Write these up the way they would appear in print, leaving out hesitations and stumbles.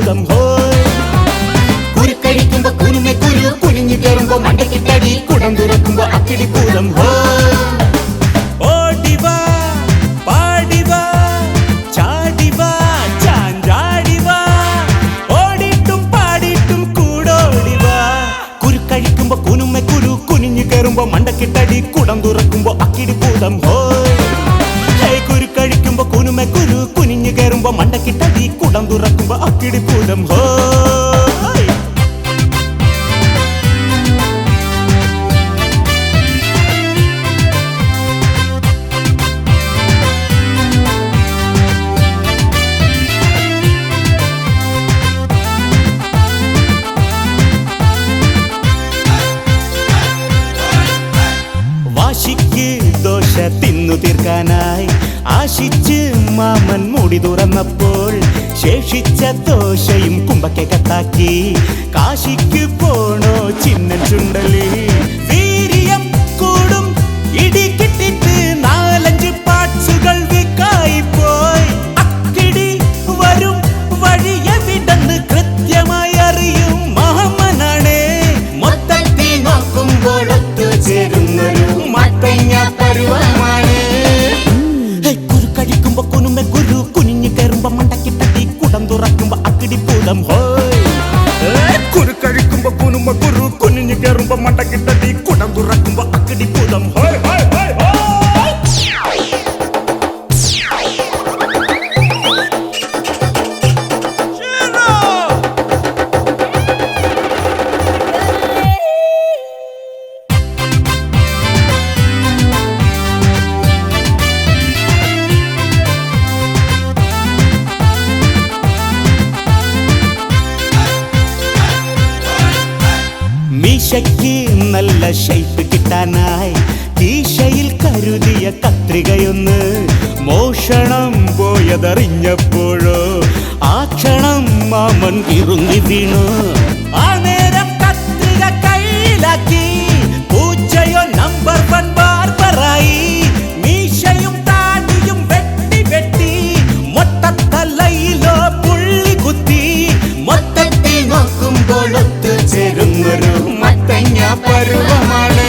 ഭൂതം ഹോയ്. കുരുക്കഴിക്കുമ്പോ കുനുമെ കുരു കുനിഞ്ഞു കയറുമ്പോ മണ്ടക്കിട്ടടി കുടം തുറക്കുമ്പോ അക്കിടി ഭൂതം ഹോയ്. ഓടിവാ പാടിവാ ചാടിവാ ചാഞ്ചാടിവാ ഓടിട്ടും പാടിട്ടും കൂടോടിവാ. കുരുക്കഴിക്കുമ്പോ കുനുമെ കുരു കുനിഞ്ഞു കയറുമ്പോ മണ്ടക്കിട്ടടി കുടം തുറക്കുമ്പോ അക്കിടി ഭൂതം ഹോയ്. കുരുക്കഴിക്കുമ്പോ കുനുമെ കുരു കുനിഞ്ഞു കയറുമ്പോ മണ്ടക്കിട്ടടി കുടം തുറക്കുമ്പോ അക്കിടി ഭൂതം ഹോയ്. വാശിക്ക് ദോശ തിന്നു തീർക്കാനായി ആശിച്ച് മാമൻ മൂടി തുറന്നപ്പോൾ ശേഷിച്ച ദോശയും കുമ്പക്കെ കത്താക്കി കാശിക്ക് പോണോ ചിന്നൻ ചുണ്ടലി. വീര്യം കൂടും ഇടി കിട്ടിട്ട് 4-5 പാർട്സുകൾ വിക്കായി പോയി. അക്കിടി വരും വഴി എവിടെന്ന് കൃത്യമായി അറിയും മഹമ്മനാണേ. മൊത്തത്തിൽ നോക്കുമ്പോൾ ഒത്തുചേരുന്നൊരു മത്തങ്ങ പരുവമാണ്. കുരുക്കഴിക്കുമ്പോ കുനുമെ കുരു കുനിഞ്ഞു കയറുമ്പോ മണ്ടക്കിട്ടടി കുടം തുറക്കുമ്പോ അക്കിടി ഭൂതം ഹോയ്. കുരുക്കഴിക്കുമ്പോ കുനുമെ കുരു കുനിഞ്ഞു കയറുമ്പോ മണ്ടക്കിട്ടടി കുടം തുറക്കുമ്പോ അക്കിടി ഭൂതം ഹോയ് ഹോയ് ഹോയ് ഹോയ്. മീശയ്ക്ക് നല്ല ഷേപ്പ് കിട്ടാനായി കീശയിൽ കരുതിയ കത്രികയൊന്ന് മോഷണം പോയതറിഞ്ഞപ്പോഴോ ആ ക്ഷണം മാമൻ ഇറുങ്ങി വീണു. ആ നേരം കത്രിക കയ്യിലാക്കി പൂച്ചയോ നമ്പർ 1 ബാർബറായി. മീശയും താടിയും വെട്ടി വെട്ടി മൊട്ടത്തലയിലോ പുള്ളി കുത്തി. മൊത്തത്തിൽ നോക്കുമ്പോൾ ഒത്തുചേരുന്നൊരു മത്തങ്ങ പരുവമാണ്.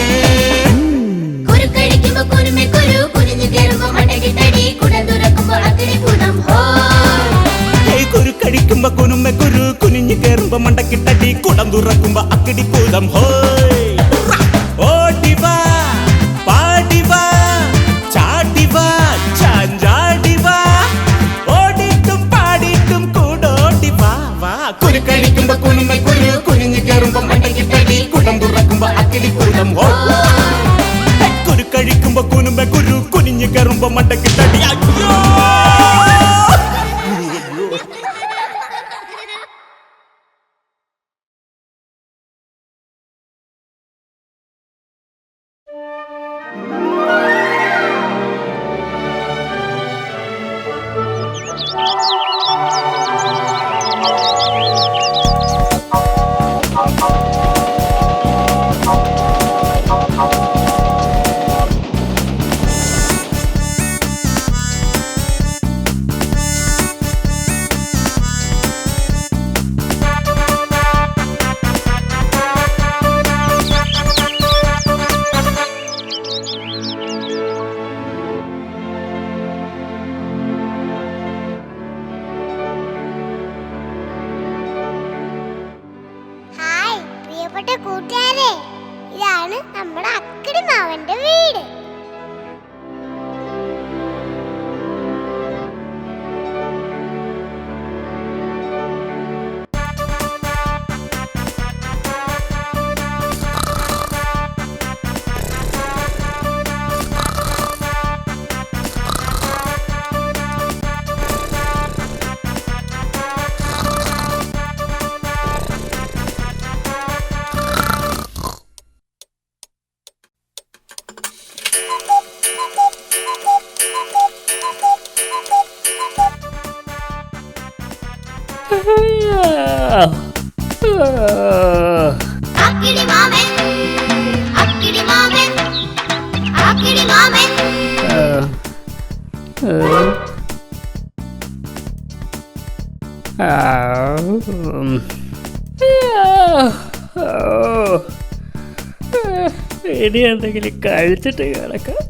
കുരുക്കഴിക്കുമ്പോ കുനുമെ കുരു കുനിഞ്ഞു കയറുമ്പോ മണ്ടക്കിട്ടടി കുടം തുറക്കുമ്പോ അക്കിടി ഭൂതം ഹോയ്. കുരുക്കഴിക്കുമ്പോ കുനുമെ കുരു കുനിഞ്ഞു കയറുമ്പോ മണ്ടക്കിട്ടടി കുടം തുറക്കുമ്പോ അക്കിടി ഭൂതം ഹോയ്. ഓടിവാ പാടിവാ ചാടിവാ ചാഞ്ചാടിവാ ഓടിട്ടും പാടിട്ടും കൂടോടിവാ വാ. കുരുക്കഴിക്കുമ്പോ കുനുമെ കുരു കുനിഞ്ഞു കയറുമ്പോ മണ്ടക്കിട്ടടി കുടം തുറക്കുമ്പോ അക്കിടി ഭൂതം ഹോയ്. കുരുക്കഴിക്കുമ്പോ കുനുമെ കുരു കുനിഞ്ഞു കയറുമ്പോ മണ്ടക്കിട്ടടി അയ്യോ. കൂട്ടുകാരെ, ഇതാണ് നമ്മുടെ അക്കിടി മാവന്റെ വീട്. അക്കിടി മാമൻ, അക്കിടി മാമൻ, അക്കിടി മാമൻ. ഇനി എന്തെങ്കിലും കഴിച്ചിട്ട് കിടക്കാം.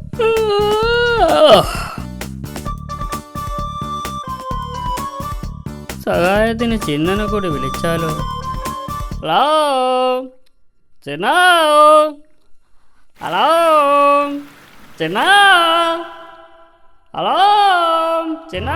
സഹായത്തിന് ചിന്നനെ കൂടി വിളിച്ചാലോ? ഹലോ ചിന്ന, ഹലോ ചിന്ന, ഹലോ ചിന്ന.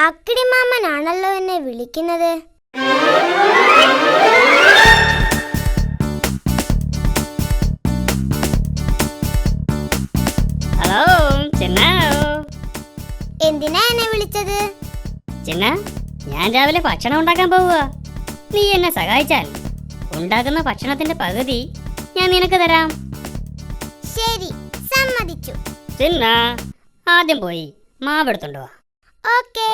അക്കിടി മാമനാണല്ലോ എന്നെ വിളിക്കുന്നത്. ഹലോ ചിന്ന. എന്തിനാ എന്നെ വിളിച്ചത്? ചിന്ന, ഞാൻ രാവിലെ ഭക്ഷണം ഉണ്ടാക്കാൻ പോവുക. നീ എന്നെ സഹായിച്ചാൽ ഉണ്ടാക്കുന്ന ഭക്ഷണത്തിന്റെ പകുതി ഞാൻ നിനക്ക് തരാം. ശരി, സമ്മതിച്ചു. ചിന്ന, ആദ്യം പോയി മാവെടുത്തോണ്ട് വാ. ഓക്കേ.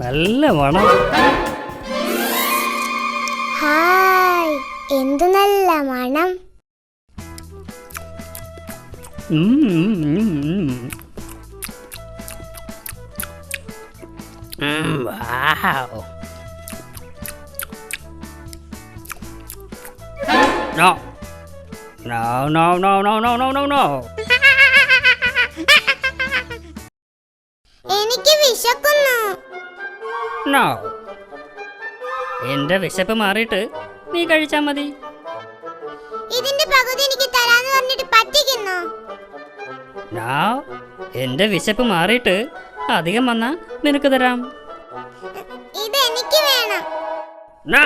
നല്ല മണം. ഹായ്, എന്തു നല്ല മണം. Wow. No. No, no, no, no, no, no, no, no. എനിക്ക് വിശക്കുന്നു. No. എന്റെ വിശപ്പ് മാറിയിട്ട് നീ കഴിച്ചാ മതി. ഇതിന്റെ പകുതി എനിക്ക് തരാന്ന് പറഞ്ഞിട്ട് പറ്റിക്കുന്നു. No. എന്റെ വിശപ്പ് മാറിയിട്ട് അധികം വന്നാ നിനക്ക് തരാം. ഇതെനിക്ക് വേണം. No.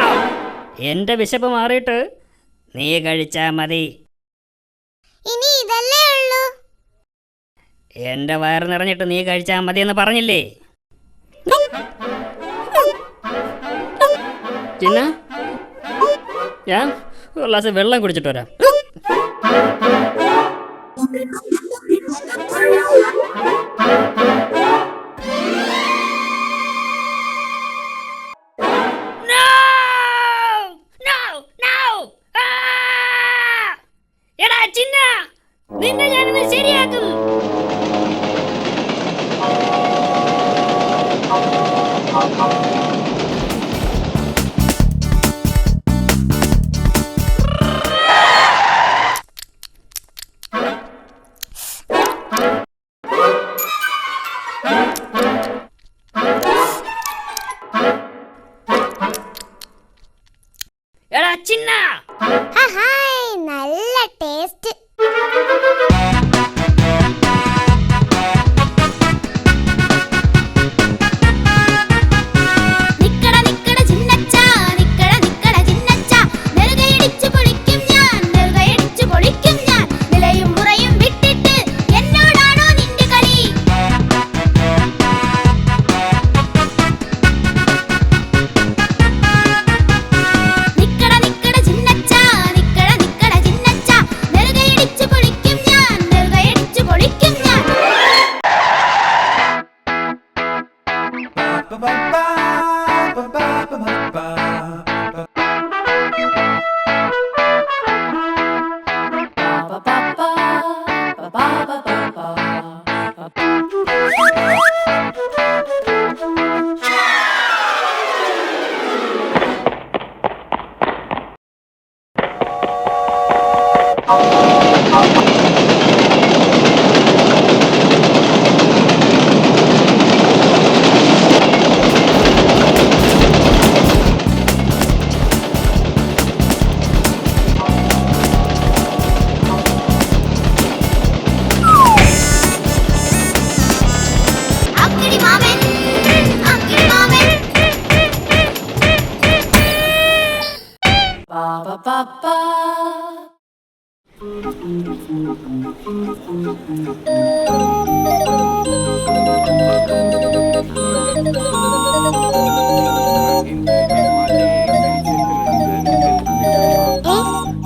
എന്റെ വിശപ്പ് മാറിയിട്ട് നീ കഴിച്ചാ മതി. ഇനി ഇതല്ലേ ഉള്ളൂ. എന്റെ വയറ് നിറഞ്ഞിട്ട് നീ കഴിച്ചാ മതി എന്ന് പറഞ്ഞില്ലേ? ചിന്ന, ഞാൻ ഒരു ഗ്ലാസ് വെള്ളം കുടിച്ചിട്ട് വരാം. എടാ ചിന്ന, നിന്നെ ഞാനിന്ന് ശരിയാക്കും. എടാ ചിന്ന, ഹായ്, നല്ല ടേസ്റ്റ്. നിക്കട നിക്കട ചിന്നച്ച, നിക്കട നിക്കട ചിന്നച്ച, നെറുകയടിച്ചു പൊളിക്കും ഞാൻ, നെറുകയടിച്ചു പൊളിക്കും ഞാൻ. നിലയും മുറയും വിട്ടിട്ട് എന്നോടാണോ നിന്റെ കളി? നിക്കട നിക്കട ചിന്നച്ച, നിക്കട നിക്കട ചിന്നച്ച, നെറുകയടിച്ചു പൊളിക്കും ഞാൻ, നെറുകയടിച്ചു പൊളിക്കും ഞാൻ.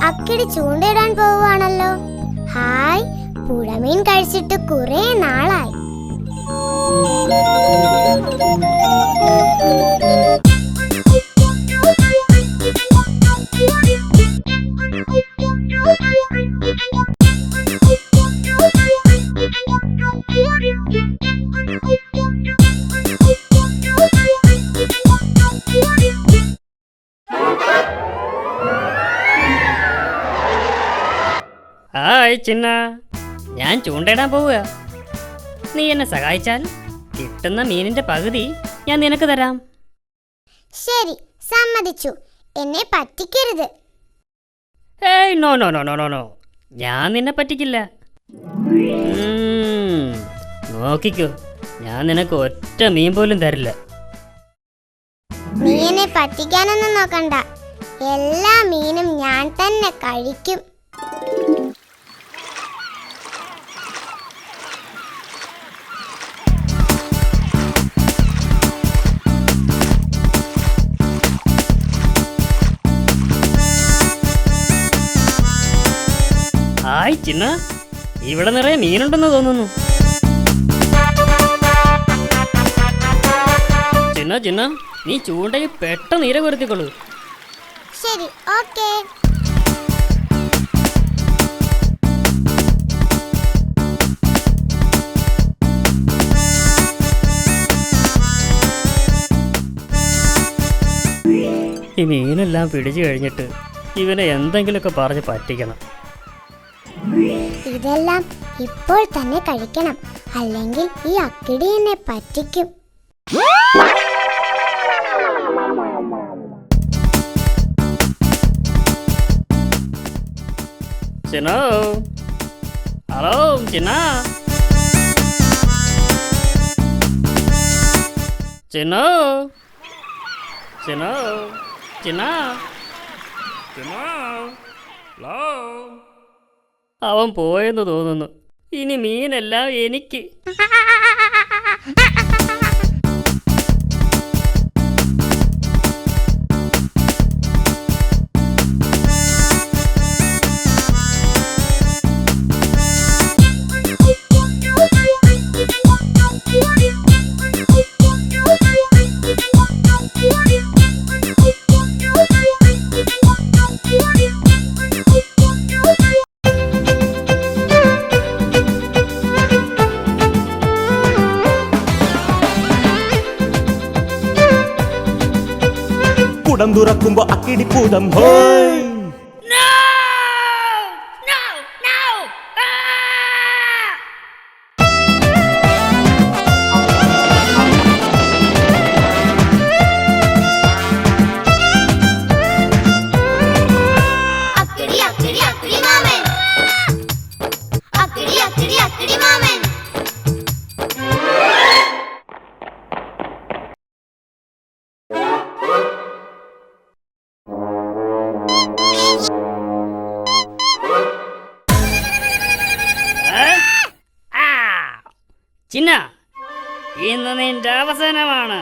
അക്കിടി ചൂണ്ടയിടാൻ പോവാണല്ലോ. ഹായ്, പുഴമീൻ കഴിച്ചിട്ട് കുറെ നാളായി. ഹായ് ചിന്ന, ഞാൻ ചൂണ്ടയിടാൻ പോവുക. നീ എന്നെ സഹായിച്ചാൽ കിട്ടുന്ന മീനിന്റെ പകുതി ഞാൻ നിനക്ക് തരാം. ശരി, സമ്മതിച്ചു. എന്നെ പറ്റിക്കരുത്. ഏയ് no no no no no no, ഞാൻ നിന്നെ പറ്റിക്കില്ല. നോക്കിക്കോ, ഞാൻ നിനക്ക് ഒറ്റ മീൻ പോലും തരില്ല. നീ എന്നെ പറ്റിക്കാനൊന്നും നോക്കണ്ട. എല്ലാ മീനും ഞാൻ തന്നെ കഴിക്കും. ഹായ് ചിന്ന, ഇവിടെ നിറയെ മീനുണ്ടെന്ന് തോന്നുന്നു. ചിന്ന ചിന്ന, നീ ചൂണ്ടയിൽ പെട്ടെന്ന് ഇര കൊരുത്തിക്കൊള്ളു. ശരി, ഓക്കേ. ഈ മീനെല്ലാം പിടിച്ചു കഴിഞ്ഞിട്ട് ഇവനെ എന്തെങ്കിലുമൊക്കെ പറഞ്ഞ് പറ്റിക്കണം. ഇതെല്ലാം ഇപ്പോൾ തന്നെ കഴിക്കണം, അല്ലെങ്കിൽ ഈ അക്കിടി എന്നെ പറ്റിക്കും. ചിന്നോ, ഹലോ ചിന്ന, ചിന്നോ, ചിന്നോ, ചിന്ന, ചിന്നോ, ഹലോ. അവൻ പോയെന്ന് തോന്നുന്നു. ഇനി മീനെല്ലാം എനിക്ക്. കുടം തുറക്കുമ്പോ അക്കിടിപ്പൂതം ഹോയ്. അക്കിടി അക്കിടി അക്കിടി മാമൻ, അക്കിടി അക്കിടി അക്കിടി മാമൻ. ചിന്ന, ഇന്ന് നിന്റെ അവസാനമാണ്.